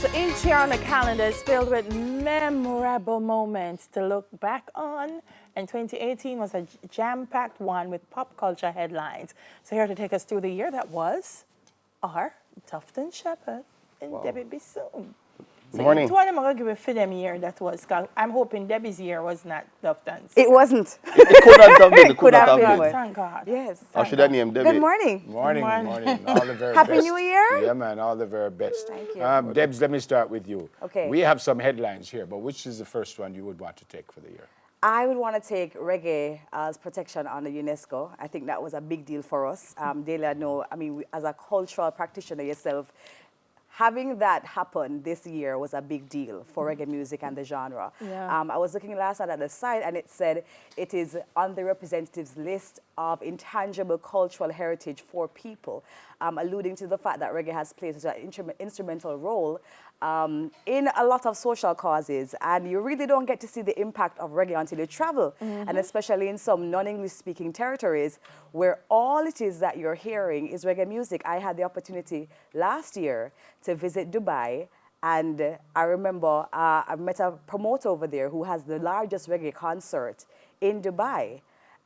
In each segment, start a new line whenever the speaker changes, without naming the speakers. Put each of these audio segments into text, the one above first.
So each year on the calendar is filled with memorable moments to look back on. And 2018 was a jam-packed one with pop culture headlines. So here to take us through the year that was are Dalton Shepherd and Debbie Bissoon. So
Morning.
two of them are going to give it for them year that was. I'm hoping Debbie's year was not Dalton's.
It wasn't.
It could not have been.
It could have been.
God, thank God.
Yes.
Or should I name Debbie?
Good morning.
Morning,
Morning.
morning. All the very
Happy
best.
New Year.
Yeah, man, all the very best.
Thank you.
Debs, let me start with you.
Okay.
We have some headlines here, but which is the first one you would want to take for the year?
I would want to take reggae as protection under UNESCO. I think that was a big deal for us. Daily, I know, as a cultural practitioner yourself, having that happen this year was a big deal for reggae music and the genre.
Yeah.
I was looking last night at the site and it said it is on the representatives list of intangible cultural heritage for people, alluding to the fact that reggae has played such an instrumental role in a lot of social causes, and you really don't get to see the impact of reggae until you travel, and especially in some non-English speaking territories where all it is that you're hearing is reggae music. I had the opportunity last year to visit Dubai, and I remember I met a promoter over there who has the largest reggae concert in Dubai.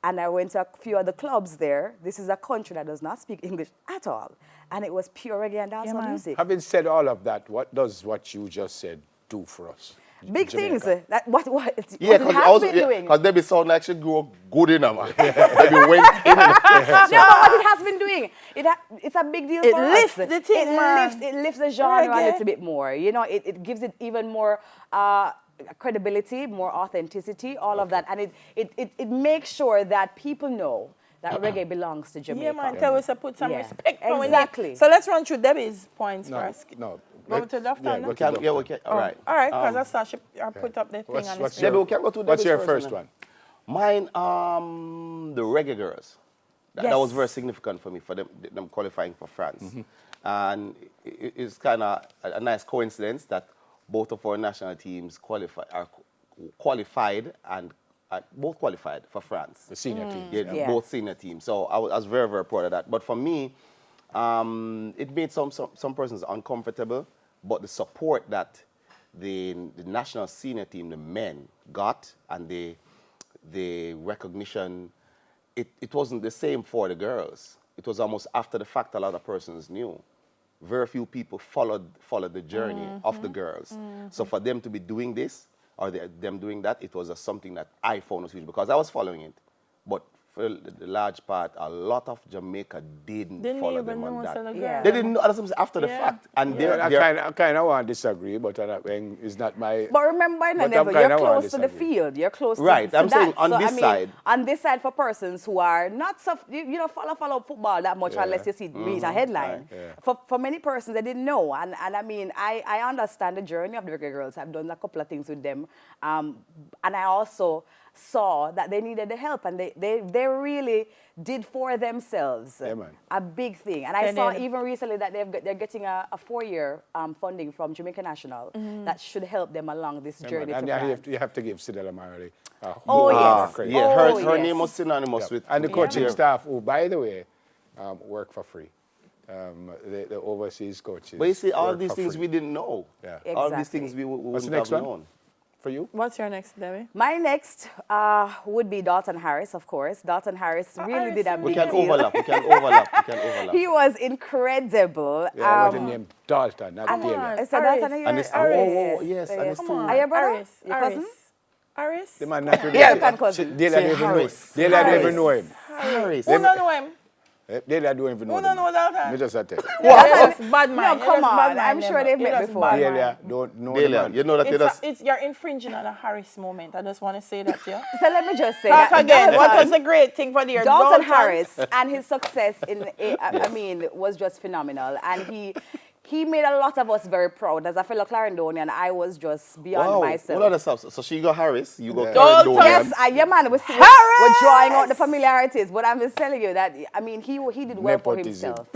And I went to a few other clubs there. This is a country that does not speak English at all. And it was pure reggae and dancehall music.
Having said all of that, what does what you just said do for us?
Big
Jamaica?
things. What
Yeah,
it has been doing.
because Debbie sound like she grew up good in her, man. Debbie went in.
No, but what it has been doing, it's a big deal
It
for
lifts
us.
the thing, man.
It lifts the genre a
Reggae.
little bit more. You know, it gives it even more credibility, more authenticity, all of that. And it makes sure that people know that reggae belongs to Jamaica.
Yeah, man, tell us to put some
Yeah.
respect on it.
Exactly.
So let's run through Debbie's points
No,
first.
no.
Go to Dalton.
Yeah,
no?
go to
Yeah, okay. All right.
All right, because I saw she put up the thing
What's,
on the
what's
screen.
your,
Debbie, we can go to
what's
Debbie's
your
first,
first one?
Mine, the Reggae Girls. That
Yes.
was very significant for me, for them qualifying for France. And it's kind of a nice coincidence that both of our national teams qualified and both qualified for France.
The senior team.
Yeah,
Yeah.
both senior teams. So I was very, very proud of that. But for me, it made some persons uncomfortable, but the support that the national senior team, the men, got, and the recognition, it wasn't the same for the girls. It was almost after the fact a lot of persons knew. Very few people followed the journey of the girls. So for them to be doing this, or them doing that, it was something that I found was huge because I was following it. But for the large part, a lot of Jamaica didn't follow them on that.
Yeah.
They didn't know that's after the
Yeah.
fact. And
Yeah,
they're
I kind of want to disagree, but it's not my...
But remember,
But
Never,
I'm
you're
kinda want
close
to
to the
disagree.
field. You're close
Right,
to
I'm saying
that.
on
So,
this side.
On this side, for persons who are not so, follow football that much
Yeah.
unless you see read a headline.
Right, yeah.
For many persons, they didn't know. And I understand the journey of the Reggae Girls. I've done a couple of things with them. And I also saw that they needed the help, and they really did for themselves
Yeah, man.
a big thing. And I
They
saw
did.
even recently that they're getting a 4-year funding from Jamaica National that should help them along this
Yeah,
journey
man.
to
And
France.
you have to give Sidela Marley a
Oh,
whole lot
yes.
of credit.
Yeah,
Oh,
her
yes.
name was synonymous
Yeah.
with...
And the coaching
Yeah.
staff, who, by the way, work for free. The overseas coaches.
But you see, all
work
these
for
things
free.
we didn't know.
Yeah.
All these
Exactly.
things we
What's the
wouldn't
next
have
one?
known.
For you? What's your next, Debbie?
My next would be Dalton Harris, of course. Dalton Harris really did a
Harris,
big
We can
deal.
overlap, we can overlap.
He was incredible.
Yeah, what the name? Dalton, not
Come
Delia.
on.
I said Dalton
Aris.
And it's,
Harris.
yes, and it's
Come
too.
on.
Are you brother?
Aris.
Your
Aris.
cousin?
Aris?
The man not
Yeah,
really-
second cousin.
Delia
Say
don't even know him.
Harris.
Delia don't
Harris.
even know him.
Harris.
Who don't know him?
Delia don't even know
Who
him.
don't know Dalton?
Me just a tell.
You're just bad man.
No,
You're
come
just bad
on.
man,
I'm sure
Never.
they've
You're
met
just
before.
bad man.
Delia don't know the
Delia,
man.
you know that
You're infringing on a Harris moment. I just want to say that to you.
So let me just say
Talk
that
again. What
Dalton-
was the great thing for the year?
Dalton Harris and his success was just phenomenal. And he made a lot of us very proud. As a fellow Clarendonian, I was just beyond
Wow,
myself.
what other stuff? So she go Harris, you go
Dalton.
Clarendonian.
Yes, yeah, man, we're drawing out the familiarities, but I'm just telling you that, he did well for
Nepotism.
himself.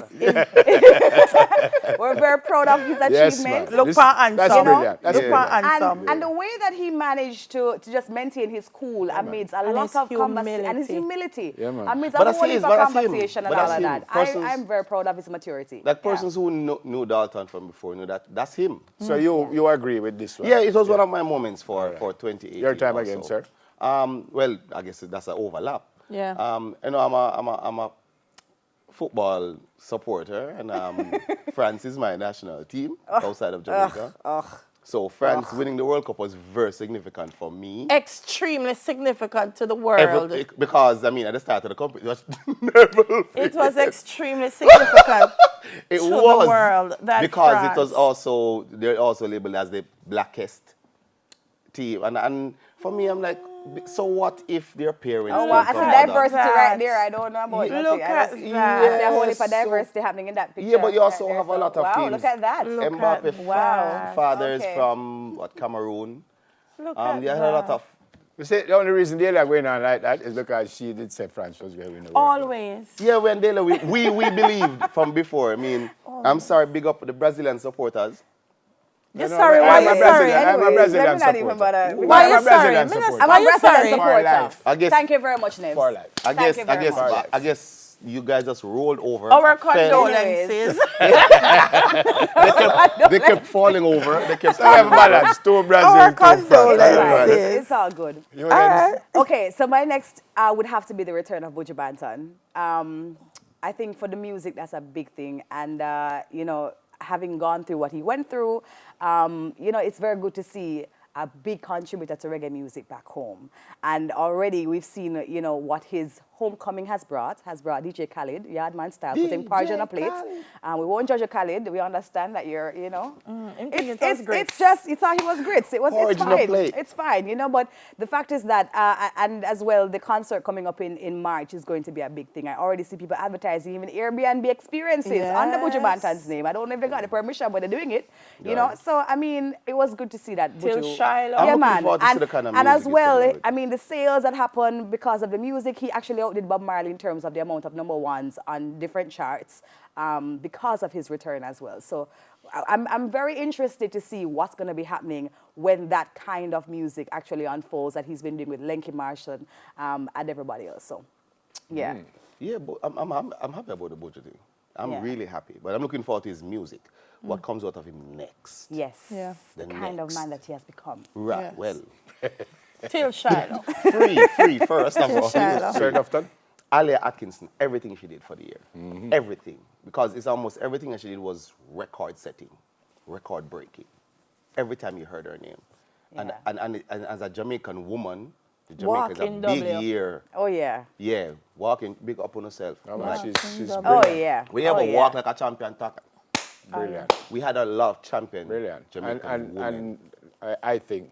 We're very proud of his
Yes,
achievements.
man.
Look
This-
for handsome.
That's
You know?
brilliant. That's
Look for
brilliant.
handsome.
And the way that he managed to just maintain his cool amidst a
And
lot
his
of conversation and his
humility.
humility,
Yeah, man.
amidst
But
a
that's
whole
his,
heap of
but that's him.
conversation and
But
all
that's
of
him.
that.
Persons-
I'm very proud of his maturity.
Like persons who knew Dalton Dalton from before, that's him.
So you agree with this one?
Yeah, it was one of my moments for 2018.
Your time
also.
again, sir.
Well, I guess that's an overlap.
Yeah.
I'm a football supporter, and France is my national team outside of Jamaica. So France winning the World Cup was very significant for me.
Extremely significant to the world.
Because, at the start of the competition, it was never
It was extremely significant
it
to
was,
the world. That
because
France.
it was also, they're also labeled as the blackest team. And for me, I'm like, so what if their parents
Oh,
came
wow. I
from
see
other-
diversity
that.
right there. I don't know about
Look
I
at
see
that.
a whole heap of
Yes,
diversity happening in that picture.
Yeah, but you also
Right
have
there.
a lot of
wow,
teams.
look at that.
Look
Mbappe
at that.
fathers
Okay.
from Cameroon.
Look at
They had a lot
that.
of
You see, the only reason they're like going on like that is because she did say France was going to win the World Cup.
Always.
yeah. When they we believed from before. I'm sorry, big up the Brazilian supporters.
You're
No,
sorry.
I'm
Why
a
you
Brazilian.
sorry?
I'm a
Anyways,
Brazilian
let me not even
supporter.
bother.
Why
I'm
you
a
sorry?
Brazilian supporter.
I'm
Why
a
you
Brazilian
sorry?
supporter.
life.
I guess
Thank you very much, Nibs.
For life.
I
Thank
guess
you
I
very
guess
much.
I guess you guys just rolled over.
Our
fell.
condolences.
They kept falling over. They kept
So I have
falling over.
balance. Two
Our
Brazil, two France.
It's
condolences.
fine. It's all good.
You again?
Okay, so my next would have to be the return of Buju Banton. I think for the music, that's a big thing. And, having gone through what he went through, it's very good to see a big contributor to reggae music back home. And already we've seen, what his homecoming has brought DJ Khaled, Yardman style, putting porridge on a plate. We won't judge you, Khaled. We understand that you're, it's just, you thought he was grits.
Porridge
It's
on a
fine.
plate.
It's fine, but the fact is that, and as well, the concert coming up in March is going to be a big thing. I already see people advertising even Airbnb experiences under Buju
Yes.
Banton's name. I don't know if they got the permission, but they're doing it, So, it was good to see that
Till
Buju.
Shiloh.
I'm
Yeah,
looking
man.
forward to see the kind of
and
music
as
he's
well,
coming with.
the sales that happened because of the music, he actually outdid Bob Marley in terms of the amount of number ones on different charts because of his return as well. So I'm very interested to see what's going to be happening when that kind of music actually unfolds that he's been doing with Lenky Marshall and everybody else. So, yeah.
Yeah, but I'm happy about the Buju thing. I'm
Yeah.
really happy. But I'm looking forward to his music. What comes out of him next?
Yes.
Yeah.
The
The
kind of
next.
man that he has become.
Right,
Yes.
well,
Till Shiloh.
free first of all.
Shiloh.
Sir Dufton?
Alia Atkinson, everything she did for the year. Everything. Because it's almost everything that she did was record setting, record breaking. Every time you heard her name.
Yeah.
And as a Jamaican woman, the
Walk
Jamaica is a
in
big
W.
year.
Oh, yeah.
Yeah, walking big up on herself.
Oh,
Like,
she's
Oh,
Oh,
brilliant.
yeah.
we
oh,
ever
yeah.
walk like a champion talk.
Brilliant.
We had a lot of champion
Brilliant.
Jamaican women.
And I think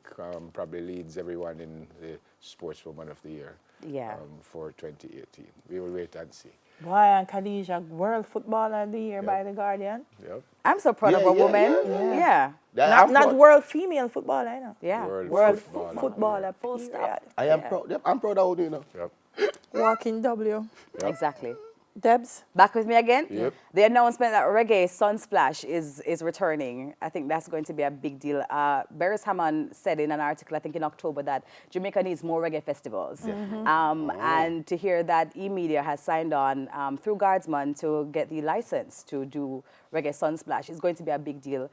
probably leads everyone in the Sportswoman of the Year
Yeah.
for 2018. We will wait and see.
Boy, and Khadija, World Footballer of the Year by The Guardian.
Yep.
I'm so proud of
Yeah,
a
yeah,
woman.
yeah,
Yeah.
I'm
Not
proud-
World Female Footballer, I know.
Yeah.
World Footballer.
Footballer,
Full
period.
stop.
I am proud. Yep, I'm proud of you know.
Yep.
Walking W.
Exactly.
Debs.
Back with me again?
Yep.
The announcement that Reggae Sunsplash is returning, I think that's going to be a big deal. Beres Hammond said in an article, I think in October, that Jamaica needs more reggae festivals. And to hear that E-Media has signed on through Guardsman to get the license to do Reggae Sunsplash is going to be a big deal.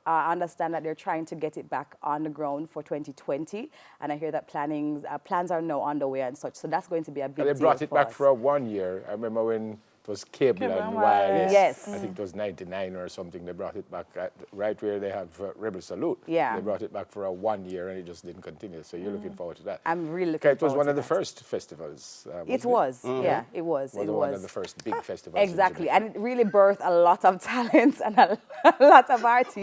I understand that they're trying to get it back on the ground for 2020, and I hear that plans are now underway and such. So that's going to be a big
And
deal.
they brought it back
us.
for 1 year. I remember when it was cable
Cable
and
and
wireless.
wireless.
Yes.
I think it was 99 or something. They brought it back right where they have Rebel Salute.
Yeah.
They brought it back for 1 year and it just didn't continue. So you're looking forward to that.
I'm really looking
Okay, it was
forward
one
to
of the
that.
first festivals.
It was, yeah, it was.
It was one of the first big festivals. in
Exactly,
Jamaica.
and it really birthed a lot of talents and a lot of artists.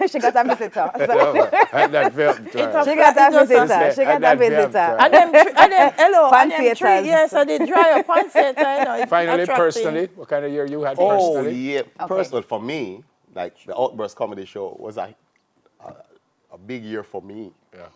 She got a visitor.
And that film,
She got a
It was
visitor. She got a
that film,
visitor.
And them, hello, and them
Pansetas.
three, yes, I did dry up Panseta, you know. it's
Finally,
attracting.
personally, what kind of year you had
Oh
personally?
yeah, personal for me, like the Outburst Comedy Show was a big year for me.
Yeah.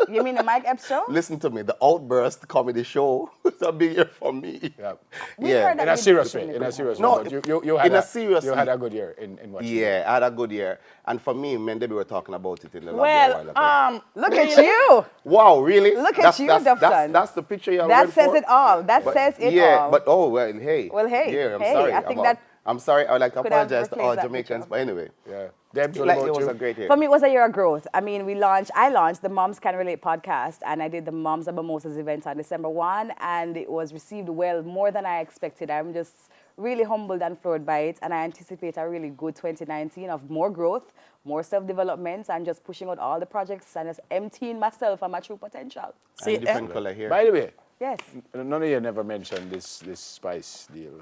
You mean the Mike Epps show?
Listen to me, the Outburst Comedy Show was a big year for me.
Yeah.
We heard that
In a
you
serious
did
way. In a serious
No,
way. But you had
in a serious
You had
way.
a good year in what you did.
Yeah, I had a good year. And for me, me and Debbie were talking about it in the lobby a while
Well,
ago.
Look at you.
Wow, really?
Look at you, Dalton.
That's the picture you
That
went
says
for?
it all. That says it
yeah,
all.
but well, hey.
Well, hey,
Yeah, I'm
hey,
sorry.
I think that
I'm sorry. I would like to
could have
apologize to
replaced
all
that
Jamaicans,
picture.
but anyway.
Yeah. Debs, what
Like,
about
it was
you?
a great year.
For me, it was a year of growth. I mean, I launched the Moms Can Relate podcast, and I did the Moms and Mimosas event on December 1, and it was received well, more than I expected. I'm just really humbled and floored by it, and I anticipate a really good 2019 of more growth, more self-development, and just pushing out all the projects and just emptying myself of my true potential.
And different color here.
By the way,
Yes.
none of you never mentioned this spice deal.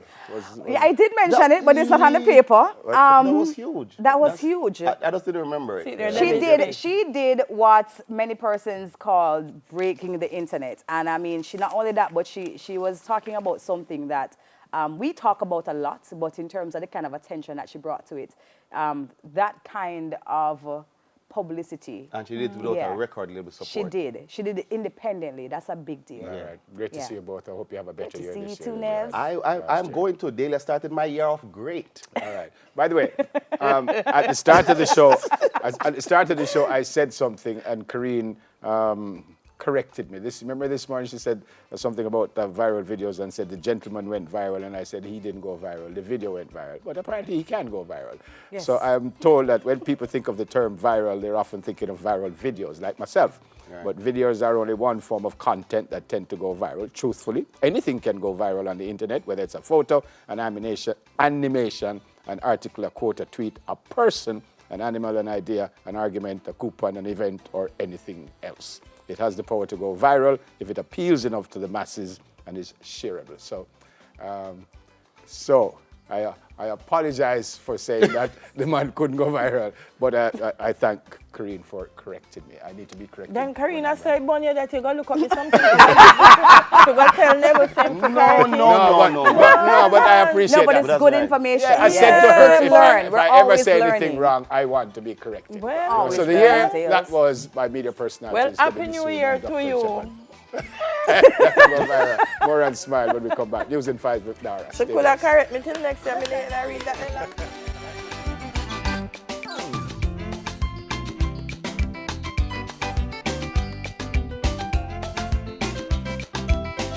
Yeah, I did mention it, but it's not on the paper.
That was huge.
That was huge.
I just didn't remember it.
See, there-
Yeah.
She did what many persons call breaking the internet. And I mean, she not only that, but she was talking about something that we talk about a lot, but in terms of the kind of attention that she brought to it, that kind of publicity.
And she did it without
Yeah.
a record label support.
She did. She did it independently. That's a big deal.
All right. Great to
Yeah.
see you both. I hope you have a better
Great to
year
see
this
you
year.
too,
than you
Nev.
had
I'm
year.
going to Dale. I started my year off great.
All right. By the way, at the start of the show, I said something, and Karine corrected me. Remember this morning she said something about viral videos and said the gentleman went viral, and I said he didn't go viral. The video went viral, but apparently he can go viral.
Yes.
So I'm told that when people think of the term viral, they're often thinking of viral videos, like myself.
Right.
But videos are only one form of content that tend to go viral. Truthfully, anything can go viral on the internet, whether it's a photo, an animation, an article, a quote, a tweet, a person, an animal, an idea, an argument, a coupon, an event, or anything else. It has the power to go viral if it appeals enough to the masses and is shareable. So I apologize for saying that the man couldn't go viral, but I thank Karine for correcting me. I need to be corrected.
Then Karina said, Bonya, that you go look up me something. You go tell never thing for correct him.
But I appreciate
No, but
that.
it's
That's
good
right.
information.
I said to her,
To
if
learn.
I
We're
ever
always
say
learning.
anything wrong, I want to be corrected.
Well,
Always
So the
learning,
year,
Tails.
that was my media personality.
well,
It's gonna
Happy
be
New
soon,
Year
Dr.
to you.
Chapman. That will go viral. More and smile when we come back. News in 5 with Dara.
So
Stay
could
with
I
us.
correct me till next time? I read that.